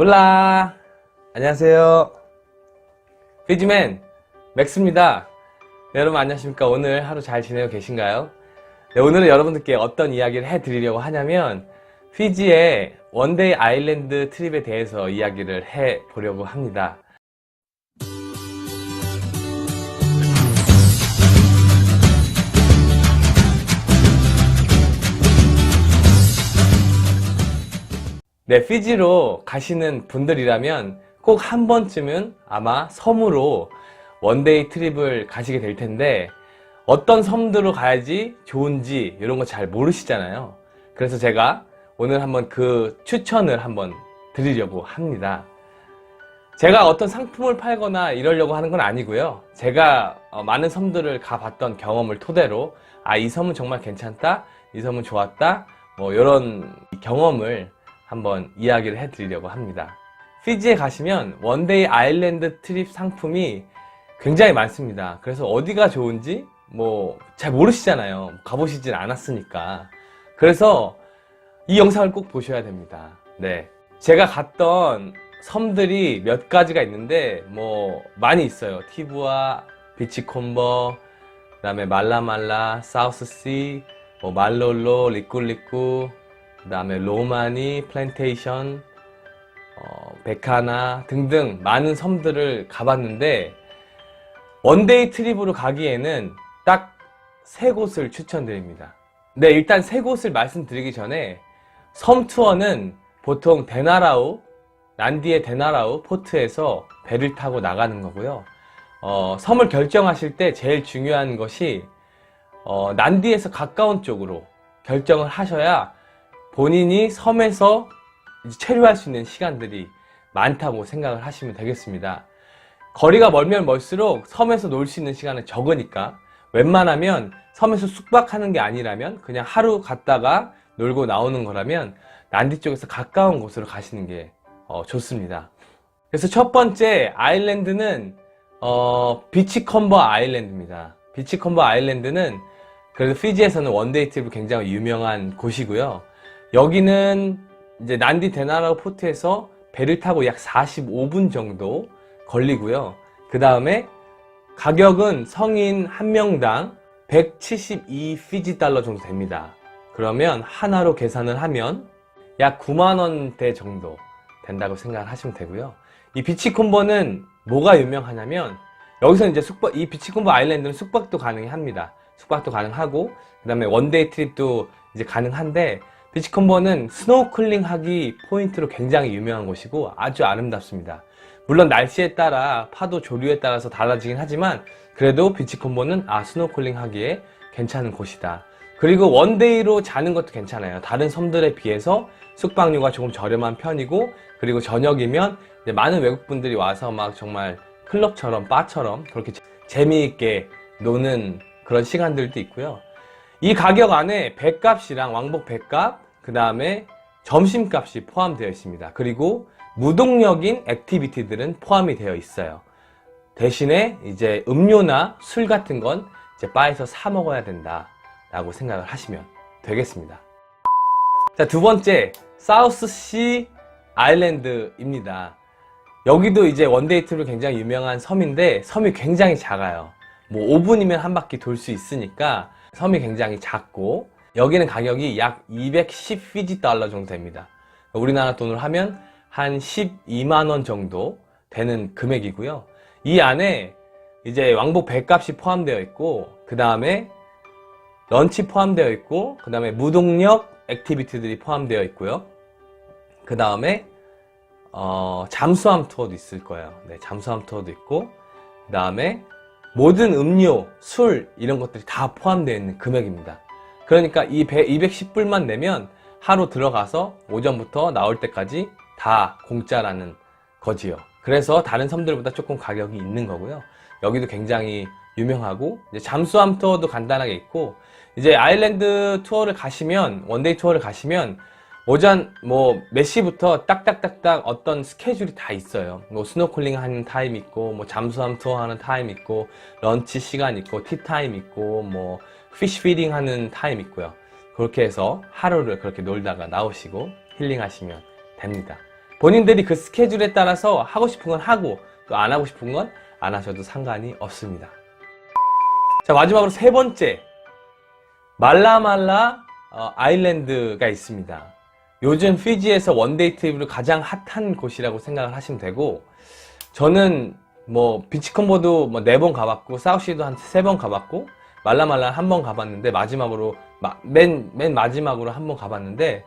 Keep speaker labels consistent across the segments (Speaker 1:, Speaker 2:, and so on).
Speaker 1: 몰라. 안녕하세요. 피지맨 맥스입니다. 네, 여러분 안녕하십니까. 오늘 하루 잘 지내고 계신가요? 네, 오늘은 여러분들께 어떤 이야기를 해드리려고 하냐면 피지의 원데이 아일랜드 트립에 대해서 이야기를 해보려고 합니다. 네, 피지로 가시는 분들이라면 꼭 한 번쯤은 아마 섬으로 원데이 트립을 가시게 될 텐데 어떤 섬들로 가야지 좋은지 이런 거 잘 모르시잖아요. 그래서 제가 오늘 한번 그 추천을 한번 드리려고 합니다. 제가 어떤 상품을 팔거나 이러려고 하는 건 아니고요. 제가 많은 섬들을 가봤던 경험을 토대로 이 섬은 정말 괜찮다, 이 섬은 좋았다, 뭐 이런 경험을 한번 이야기를 해드리려고 합니다. 피지에 가시면 원데이 아일랜드 트립 상품이 굉장히 많습니다. 그래서 어디가 좋은지 뭐 잘 모르시잖아요. 가보시진 않았으니까. 그래서 이 영상을 꼭 보셔야 됩니다. 네, 제가 갔던 섬들이 몇 가지가 있는데 뭐 많이 있어요. 티부아, 비치콤버, 그 다음에 말라말라, 사우스시, 뭐 말롤로, 리꾸리꾸, 그 다음에 로마니, 플랜테이션, 베카나 등등 많은 섬들을 가봤는데 원데이 트립으로 가기에는 딱 3곳을 추천드립니다. 네, 일단 3곳을 말씀드리기 전에 섬 투어는 보통 데나라우, 난디의 데나라우 포트에서 배를 타고 나가는 거고요. 섬을 결정하실 때 제일 중요한 것이 난디에서 가까운 쪽으로 결정을 하셔야 본인이 섬에서 체류할 수 있는 시간들이 많다고 생각을 하시면 되겠습니다. 거리가 멀면 멀수록 섬에서 놀 수 있는 시간은 적으니까 웬만하면 섬에서 숙박하는 게 아니라면 그냥 하루 갔다가 놀고 나오는 거라면 난디 쪽에서 가까운 곳으로 가시는 게 좋습니다. 그래서 첫 번째 아일랜드는 비치콤버 아일랜드입니다. 비치콤버 아일랜드는 그래도 피지에서는 원데이 트립으로 굉장히 유명한 곳이고요. 여기는 이제 난디 데나라우 포트에서 배를 타고 약 45분 정도 걸리고요. 그 다음에 가격은 성인 한 명당 172 피지 달러 정도 됩니다. 그러면 하나로 계산을 하면 약 9만 원대 정도 된다고 생각을 하시면 되고요. 이 비치콤버는 뭐가 유명하냐면 여기서 이제 이 비치콤버 아일랜드는 숙박도 가능합니다. 숙박도 가능하고 그 다음에 원데이 트립도 이제 가능한데 비치콤버는 스노클링 하기 포인트로 굉장히 유명한 곳이고 아주 아름답습니다. 물론 날씨에 따라 파도 조류에 따라서 달라지긴 하지만 그래도 비치콤버는 스노클링 하기에 괜찮은 곳이다. 그리고 원데이로 자는 것도 괜찮아요. 다른 섬들에 비해서 숙박료가 조금 저렴한 편이고 그리고 저녁이면 이제 많은 외국분들이 와서 막 정말 클럽처럼 바처럼 그렇게 재미있게 노는 그런 시간들도 있고요. 이 가격 안에 배값이랑 왕복 배값, 그 다음에 점심값이 포함되어 있습니다. 그리고 무동력인 액티비티들은 포함이 되어 있어요. 대신에 이제 음료나 술 같은 건 이제 바에서 사 먹어야 된다 라고 생각을 하시면 되겠습니다. 자, 두 번째 사우스시 아일랜드입니다. 여기도 이제 원데이 트립으로 굉장히 유명한 섬인데 섬이 굉장히 작아요. 뭐 5분이면 한 바퀴 돌 수 있으니까 섬이 굉장히 작고 여기는 가격이 약 210 피지 달러 정도 됩니다. 우리나라 돈으로 하면 한 12만 원 정도 되는 금액이고요. 이 안에 이제 왕복 배값이 포함되어 있고 그 다음에 런치 포함되어 있고 그 다음에 무동력 액티비티들이 포함되어 있고요. 그 다음에 잠수함 투어도 있을 거예요. 네, 잠수함 투어도 있고 그 다음에 모든 음료, 술 이런 것들이 다 포함되어 있는 금액입니다. 그러니까 이 210불만 내면 하루 들어가서 오전부터 나올 때까지 다 공짜라는 거지요. 그래서 다른 섬들보다 조금 가격이 있는 거고요. 여기도 굉장히 유명하고 이제 잠수함 투어도 간단하게 있고 이제 아일랜드 투어를 가시면 원데이 투어를 가시면 오전 뭐 몇 시부터 딱딱딱딱 어떤 스케줄이 다 있어요. 뭐 스노클링 하는 타임 있고 뭐 잠수함 투어 하는 타임 있고 런치 시간 있고 티타임 있고 뭐 피쉬 피딩 하는 타임 있고요. 그렇게 해서 하루를 그렇게 놀다가 나오시고 힐링하시면 됩니다. 본인들이 그 스케줄에 따라서 하고 싶은 건 하고 또 안 하고 싶은 건 안 하셔도 상관이 없습니다. 자, 마지막으로 세 번째, 말라말라 아일랜드가 있습니다. 요즘 피지에서 원데이 트립으로 가장 핫한 곳이라고 생각을 하시면 되고, 저는 뭐 비치콤보도 뭐 4번 가봤고 사우시도 한 3번 가봤고 말라말라 1번 가봤는데, 마지막으로 맨 마지막으로 1번 가봤는데,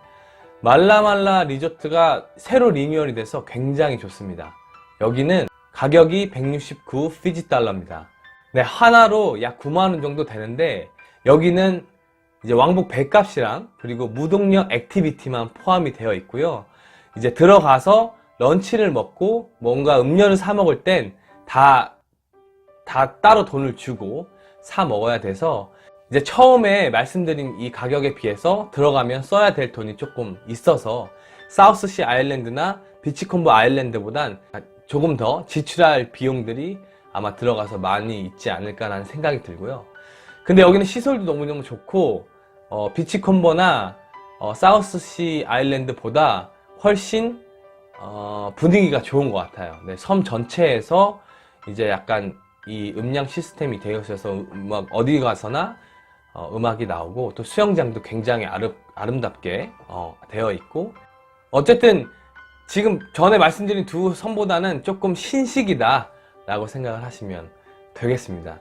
Speaker 1: 말라말라 리조트가 새로 리뉴얼이 돼서 굉장히 좋습니다. 여기는 가격이 169 피지 달러입니다. 네, 하나로 약 9만원 정도 되는데, 여기는 이제 왕복 배값이랑 그리고 무동력 액티비티만 포함이 되어 있고요. 이제 들어가서 런치를 먹고 뭔가 음료를 사 먹을 땐 다 따로 돈을 주고 사 먹어야 돼서, 이제 처음에 말씀드린 이 가격에 비해서 들어가면 써야 될 돈이 조금 있어서 사우스시 아일랜드나 비치콤보 아일랜드보단 조금 더 지출할 비용들이 아마 들어가서 많이 있지 않을까라는 생각이 들고요. 근데 여기는 시설도 너무너무 좋고 비치콤보나 사우스시 아일랜드보다 훨씬 분위기가 좋은 것 같아요. 네, 섬 전체에서 이제 약간 이 음량 시스템이 되어 있어서 어디 가서나 음악이 나오고, 또 수영장도 굉장히 아름답게 되어 있고, 어쨌든 지금 전에 말씀드린 두 섬보다는 조금 신식이다 라고 생각을 하시면 되겠습니다.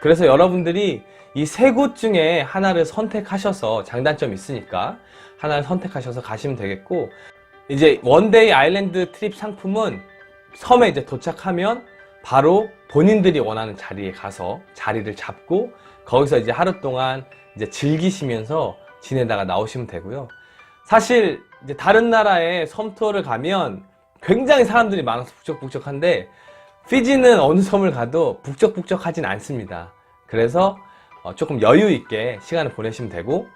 Speaker 1: 그래서 여러분들이 이 세 곳 중에 하나를 선택하셔서, 장단점이 있으니까 하나를 선택하셔서 가시면 되겠고, 이제 원데이 아일랜드 트립 상품은 섬에 이제 도착하면 바로 본인들이 원하는 자리에 가서 자리를 잡고 거기서 이제 하루 동안 이제 즐기시면서 지내다가 나오시면 되고요. 사실 이제 다른 나라에 섬 투어를 가면 굉장히 사람들이 많아서 북적북적한데, 피지는 어느 섬을 가도 북적북적하진 않습니다. 그래서 조금 여유 있게 시간을 보내시면 되고,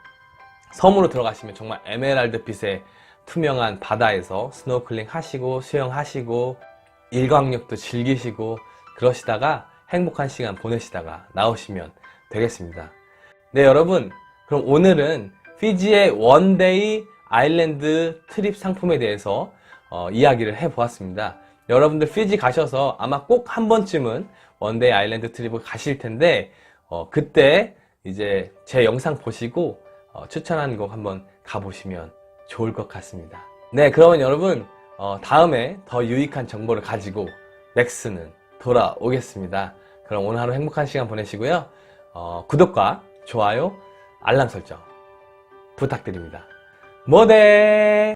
Speaker 1: 섬으로 들어가시면 정말 에메랄드빛의 투명한 바다에서 스노클링 하시고 수영하시고 일광욕도 즐기시고 그러시다가 행복한 시간 보내시다가 나오시면 되겠습니다. 네, 여러분, 그럼 오늘은 피지의 원데이 아일랜드 트립 상품에 대해서 이야기를 해보았습니다. 여러분들 피지 가셔서 아마 꼭 한 번쯤은 원데이 아일랜드 트립을 가실 텐데, 그때 이제 제 영상 보시고 추천하는 곳 한번 가보시면 좋을 것 같습니다. 네, 그러면 여러분, 다음에 더 유익한 정보를 가지고 맥스는 돌아오겠습니다. 그럼 오늘 하루 행복한 시간 보내시고요. 구독과 좋아요, 알람 설정 부탁드립니다. 뭐대?